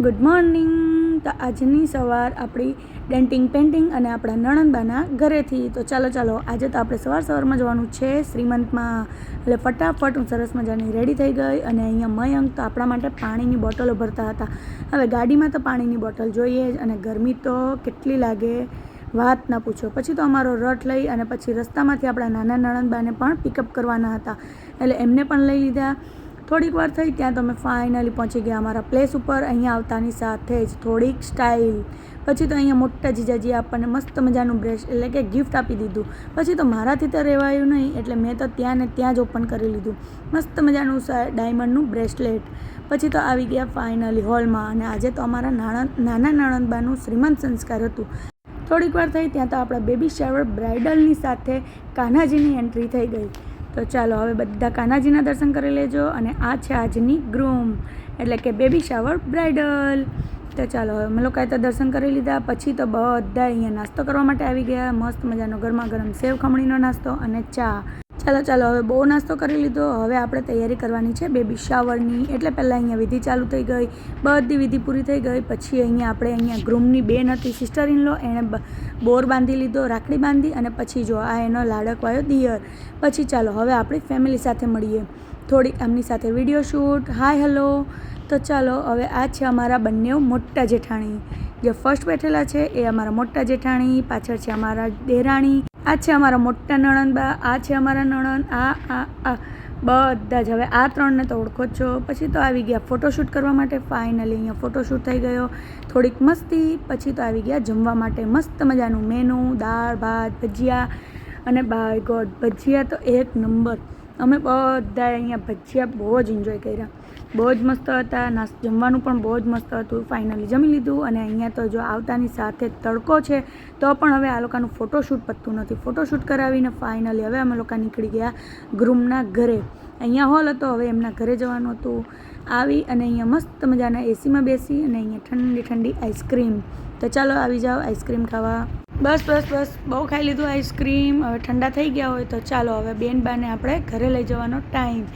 Good morning. તો આજની સવાર આપણી ડેન્ટિંગ પેન્ટિંગ અને આપણા નણંદબાના ઘરેથી. તો ચાલો આજે તો આપણે સવારમાં જવાનું છે શ્રીમંતમાં. એટલે ફટાફટ હું સરસ મજાની રેડી થઈ ગઈ. અને અહીંયા મયંક તો આપણા માટે પાણીની બોટલો ભરતા હતા. હવે ગાડીમાં તો પાણીની બોટલ જોઈએ જ, અને ગરમી તો કેટલી લાગે વાત ના પૂછો. પછી તો અમારો રથ લઈ અને પછી રસ્તામાંથી આપણા નાના નણંદબાને પણ પિકઅપ કરવાના હતા, એટલે એમને પણ લઈ લીધા. થોડીક વાર થઈ ત્યાં તો અમે ફાઇનલી પહોંચી ગયા અમારા પ્લેસ ઉપર. અહીંયા આવતાની સાથે જ થોડીક સ્ટાઇલ. પછી તો અહીંયા મોટા જીજાજીએ આપણને મસ્ત મજાનું બ્રેસ એટલે કે ગિફ્ટ આપી દીધું. પછી તો મારાથી તો રહેવાયું નહીં, એટલે મેં તો ત્યાં ને ત્યાં જ ઓપન કરી લીધું મસ્ત મજાનું ડાયમંડનું બ્રેસલેટ. પછી તો આવી ગયા ફાઇનલી હોલમાં. અને આજે તો અમારા નાના નણંદબાનું શ્રીમંત સંસ્કાર હતું. થોડીક વાર થઈ ત્યાં તો આપણા બેબી શાવર બ્રાઇડલની સાથે કાન્હાજીની એન્ટ્રી થઈ ગઈ. તો ચાલો હવે બધા કાન્હાજીના દર્શન કરી લેજો. અને આ છે આજની ગ્રૂમ એટલે કે બેબી શાવર બ્રાઇડલ. તો ચાલો હવે અમે લોકોએ તો દર્શન કરી લીધા. પછી તો બધા અહીંયા નાસ્તો કરવા માટે આવી ગયા. મસ્ત મજાનો ગરમા ગરમ સેવ ખમણીનો નાસ્તો અને ચા. ચાલો હવે બહુ નાસ્તો કરી લીધો. હવે આપણે તૈયારી કરવાની છે બેબી શાવરની. એટલે પહેલાં અહીંયા વિધિ ચાલુ થઈ ગઈ, બધી વિધિ પૂરી થઈ ગઈ. પછી અહીંયા ગ્રૂમની બેન હતી, સિસ્ટર ઇન લો, એણે બોર બાંધી લીધો, રાખડી બાંધી. અને પછી જો આ એનો લાડકવાયો દિયર. પછી ચાલો હવે આપણી ફેમિલી સાથે મળીએ, થોડીક એમની સાથે વિડીયો શૂટ, હાય હેલો. તો ચાલો હવે આ છે અમારા બંને મોટા જેઠાણી. જે ફર્સ્ટ બેઠેલા છે એ અમારા મોટા જેઠાણી, પાછળ છે અમારા દેરાણી, આ છે અમારા મોટા નણંદબા, આ છે અમારા નણંદ, આ બધા જ. હવે આ ત્રણને તો ઓળખો જ છો. પછી તો આવી ગયા ફોટોશૂટ કરવા માટે. ફાઇનલી અહીંયા ફોટોશૂટ થઈ ગયો, થોડીક મસ્તી. પછી તો આવી ગયા જમવા માટે. મસ્ત મજાનું મેનુ, દાળ ભાત, ભજીયા. અને બાય ગોડ ભજીયા તો એક નંબર. અમે બધા અહીંયા ભજીયા બહુ જ એન્જોય કર્યા, બહુ જ મસ્ત હતા. જમવાનું પણ બહુ જ મસ્ત હતું. ફાઇનલી જમી લીધું. અને અહીંયા તો જો આવતાની સાથે તડકો છે, તો પણ હવે આ લોકોનું ફોટોશૂટ પતતું નથી. ફોટોશૂટ કરાવીને ફાઇનલી હવે અમે લોકો નીકળી ગયા ગ્રૂમના ઘરે. અહીંયા હોલ હતો, હવે એમના ઘરે જવાનું હતું. આવી અને અહીંયા મસ્ત મજાના એસીમાં બેસી અને અહીંયા ઠંડી ઠંડી આઈસ્ક્રીમ. તો ચાલો આવી જાઓ આઈસ્ક્રીમ ખાવા. બસ બહુ ખાઈ લીધું આઈસ્ક્રીમ. હવે ઠંડા થઈ ગયા હોય તો ચાલો હવે બેન બાને આપણે ઘરે લઈ જવાનો ટાઈમ.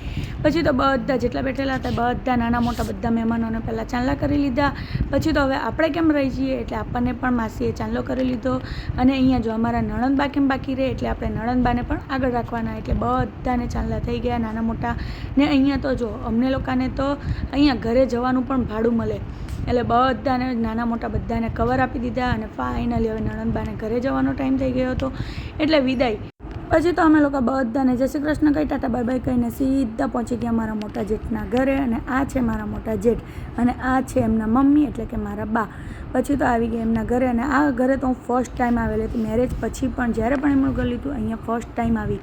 પછી તો બધા જેટલા બેઠેલા હતા બધા નાના મોટા બધા મહેમાનોને પહેલાં ચાંદલા કરી લીધા. પછી તો હવે આપણે કેમ રહી જઈએ, એટલે આપણને પણ માસીએ ચાંદલો કરી લીધો. અને અહીંયા જો અમારા નણંદબા કેમ બાકી રહે, એટલે આપણે નણંદબાને પણ આગળ રાખવાના. એટલે બધાને ચાંદલા થઈ ગયા નાના મોટા. ને અહીંયા તો જો અમને લોકોને તો અહીંયા ઘરે જવાનું પણ ભાડું મળે, એટલે બધાને નાના મોટા બધાને કવર આપી દીધા. અને ફાઇનલી હવે નણંદબાને ઘરે જવાનો ટાઈમ થઈ ગયો હતો, એટલે વિદાય. પછી તો અમે લોકો બધાને જય શ્રી કૃષ્ણ કહી ટાટા બાય બાય કહીને સીધા પહોંચી ગયા મારા મોટા જેઠના ઘરે. અને આ છે મારા મોટા જેઠ, અને આ છે એમના મમ્મી એટલે કે મારા બા. પછી તો આવી ગયા એમના ઘરે. અને આ ઘરે તો હું ફર્સ્ટ ટાઈમ આવેલી હતી મેરેજ પછી, પણ જ્યારે પણ એમનું ઘર લીધું અહીંયા ફર્સ્ટ ટાઈમ આવી.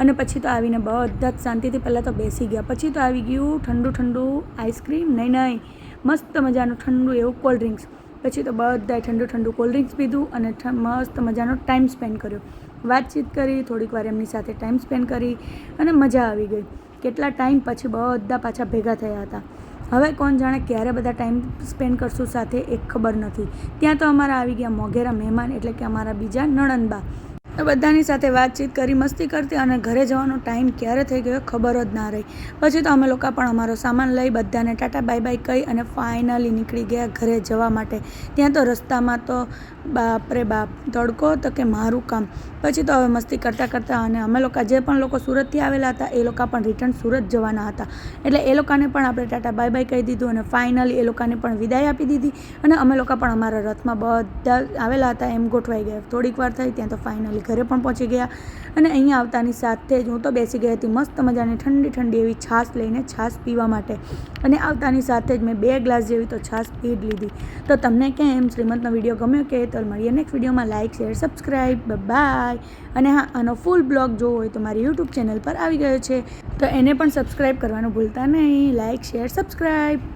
અને પછી તો આવીને બધા જ શાંતિથી પહેલાં તો બેસી ગયા. પછી તો આવી ગયું ઠંડુ આઈસ્ક્રીમ, નહીં મસ્ત મજાનું ઠંડુ એવું કોલ્ડ ડ્રિંક્સ. પછી તો બધાએ ઠંડુ કોલ્ડ ડ્રિંક્સ પીધું અને મસ્ત મજાનો ટાઈમ સ્પેન્ડ કર્યો, વાતચીત કરી, થોડીક વાર એમની સાથે ટાઈમ સ્પેન્ડ કરી અને મજા આવી ગઈ. કેટલા ટાઈમ પછી બધા પાછા ભેગા થયા હતા. હવે કોણ જાણે ક્યારે બધા ટાઈમ સ્પેન્ડ કરશું સાથે એક ખબર નથી. ત્યાં તો અમારા આવી ગયા મોઘેરા મહેમાન એટલે કે અમારા બીજા નણંદબા. બધાની સાથે વાતચીત કરી, મસ્તી કરતી, અને ઘરે જવાનો ટાઈમ ક્યારે થઈ ગયો ખબર જ ના રહી. પછી તો અમે લોકો પણ અમારો સામાન લઈ બધાને ટાટા બાય બાય કહી અને ફાઇનલી નીકળી ગયા ઘરે જવા માટે. ત્યાં તો રસ્તામાં તો બાપરે બાપ તડકો તો કે મારું કામ. પછી તો હવે મસ્તી કરતાં અને અમે લોકો જે પણ લોકો સુરતથી આવેલા હતા એ લોકો પણ રિટર્ન સુરત જવાના હતા, એટલે એ લોકોને પણ આપણે ટાટા બાય બાય કહી દીધું. અને ફાઇનલી એ લોકોને પણ વિદાય આપી દીધી. અને અમે લોકો પણ અમારા રથમાં બધા આવેલા હતા એમ ગોઠવાઈ ગયા. થોડીક વાર થઈ ત્યાં તો ફાઇનલી ઘરે પણ પહોંચી ગયા. અને અહીંયા આવતાની સાથે જ હું તો બેસી ગઈ હતી મસ્ત મજાની ઠંડી એવી છાશ લઈને, છાશ પીવા માટે. અને આવતાની સાથે જ મેં 2 ગ્લાસ જેવી તો છાશ પી જ લીધી. તો તમને કેમ શ્રીમંતનો વિડીયો ગમ્યો કે? તો મળીએ નેક્સ્ટ વિડીયોમાં. Like, share, subscribe, bye. અને હા, આનો ફૂલ બ્લોગ જોવો હોય તો મારી યુટ્યુબ ચેનલ પર આવી ગયો છે, તો એને પણ સબસ્ક્રાઈબ કરવાનું ભૂલતા નહીં. Like, share, subscribe.